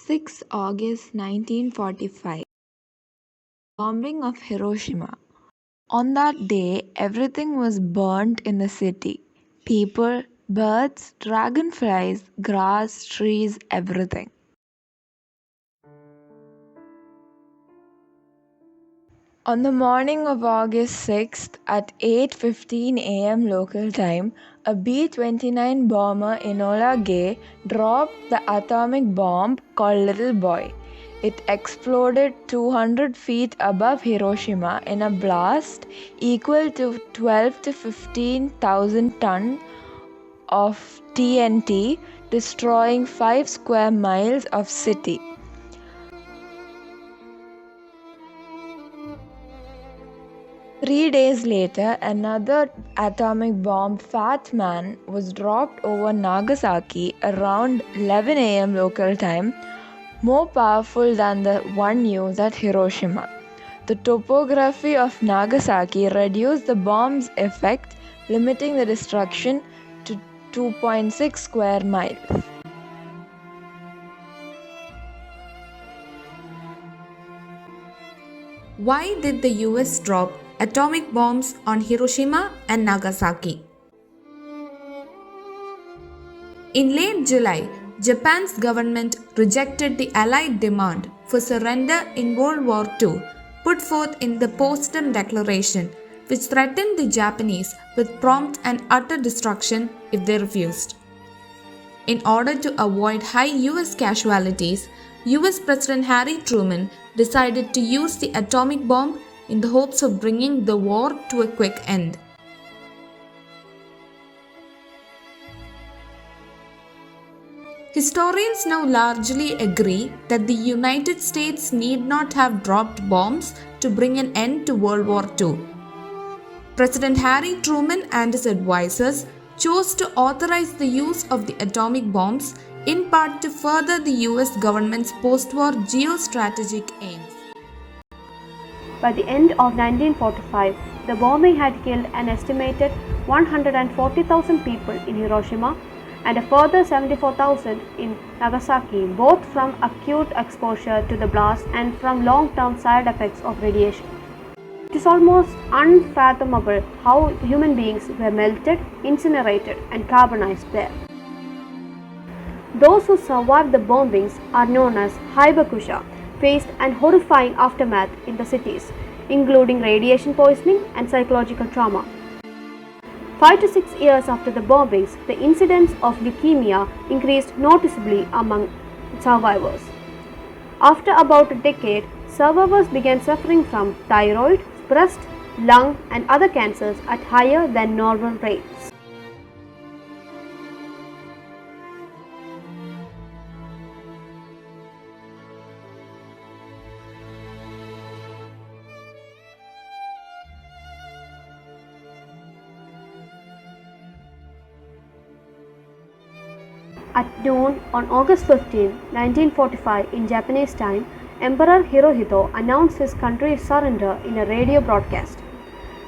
6 August 1945. Bombing of Hiroshima. On that day, everything was burnt in the city. People, birds, dragonflies, grass, trees, everything. On the morning of August 6th at 8:15 a.m. local time, a B-29 bomber Enola Gay dropped the atomic bomb called Little Boy. It exploded 200 feet above Hiroshima in a blast equal to 12 to 15,000 tons of TNT, destroying 5 square miles of city. Three days later, another atomic bomb, Fat Man, was dropped over Nagasaki around 11 a.m. local time, more powerful than the one used at Hiroshima. The topography of Nagasaki reduced the bomb's effect, limiting the destruction to 2.6 square miles. Why did the US drop atomic bombs on Hiroshima and Nagasaki? In late July, Japan's government rejected the Allied demand for surrender in World War II put forth in the Potsdam Declaration, which threatened the Japanese with prompt and utter destruction if they refused. In order to avoid high US casualties, US President Harry Truman decided to use the atomic bomb in the hopes of bringing the war to a quick end. Historians now largely agree that the United States need not have dropped bombs to bring an end to World War II. President Harry Truman and his advisors chose to authorize the use of the atomic bombs in part to further the US government's post-war geostrategic aims. By the end of 1945, the bombing had killed an estimated 140,000 people in Hiroshima and a further 74,000 in Nagasaki, both from acute exposure to the blast and from long-term side effects of radiation. It is almost unfathomable how human beings were melted, incinerated, and carbonized there. Those who survived the bombings are known as Hibakusha, faced an horrifying aftermath in the cities, including radiation poisoning and psychological trauma. 5 to 6 years after the bombings, the incidence of leukemia increased noticeably among survivors. After about a decade, survivors began suffering from thyroid, breast, lung, and other cancers at higher than normal rates. At noon on August 15, 1945 in Japanese time, Emperor Hirohito announced his country's surrender in a radio broadcast.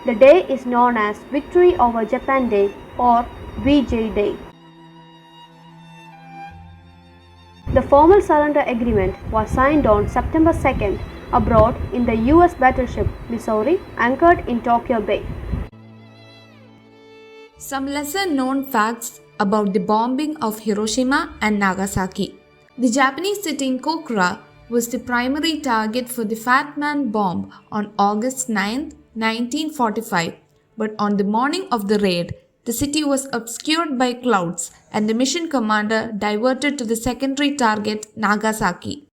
The day is known as Victory over Japan Day or VJ Day. The formal surrender agreement was signed on September 2nd abroad in the US battleship Missouri, anchored in Tokyo Bay. Some lesser known facts about the bombing of Hiroshima and Nagasaki. The Japanese city in Kokura was the primary target for the Fat Man bomb on August 9, 1945, but on the morning of the raid, the city was obscured by clouds and the mission commander diverted to the secondary target Nagasaki.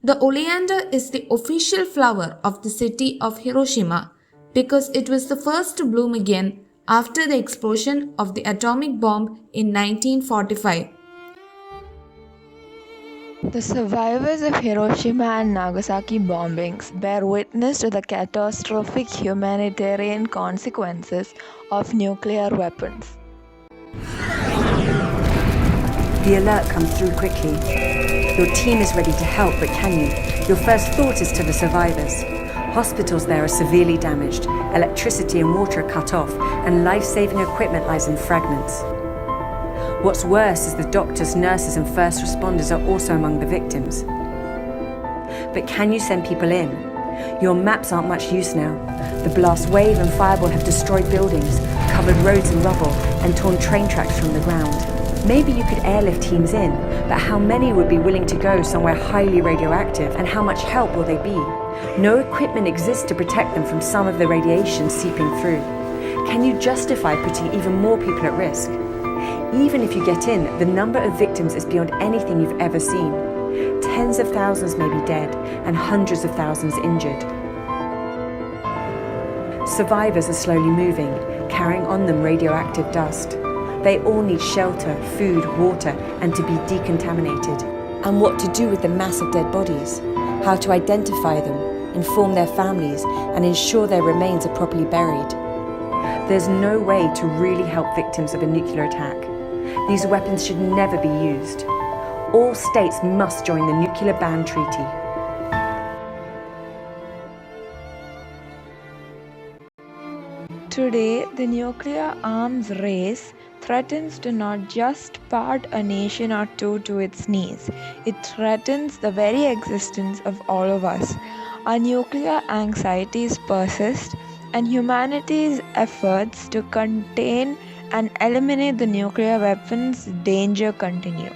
The oleander is the official flower of the city of Hiroshima because it was the first to bloom again after the explosion of the atomic bomb in 1945. The survivors of Hiroshima and Nagasaki bombings bear witness to the catastrophic humanitarian consequences of nuclear weapons. The alert comes through quickly. Your team is ready to help, but can you? Your first thought is to the survivors. Hospitals there are severely damaged, electricity and water are cut off, and life-saving equipment lies in fragments. What's worse is the doctors, nurses and first responders are also among the victims. but can you send people in? Your maps aren't much use now. The blast wave and fireball have destroyed buildings, covered roads in rubble, and torn train tracks from the ground. Maybe you could airlift teams in, but how many would be willing to go somewhere highly radioactive, and how much help will they be? No equipment exists to protect them from some of the radiation seeping through. Can you justify putting even more people at risk? Even if you get in, the number of victims is beyond anything you've ever seen. Tens of thousands may be dead and hundreds of thousands injured. Survivors are slowly moving, carrying on them radioactive dust. They all need shelter, food, water, and to be decontaminated. And what to do with the mass of dead bodies? How to identify them, inform their families, and ensure their remains are properly buried. There's no way to really help victims of a nuclear attack. These weapons should never be used. All states must join the Nuclear Ban Treaty. Today, the nuclear arms race threatens to not just part a nation or two to its knees, it threatens the very existence of all of us. Our nuclear anxieties persist, and humanity's efforts to contain and eliminate the nuclear weapons danger continue.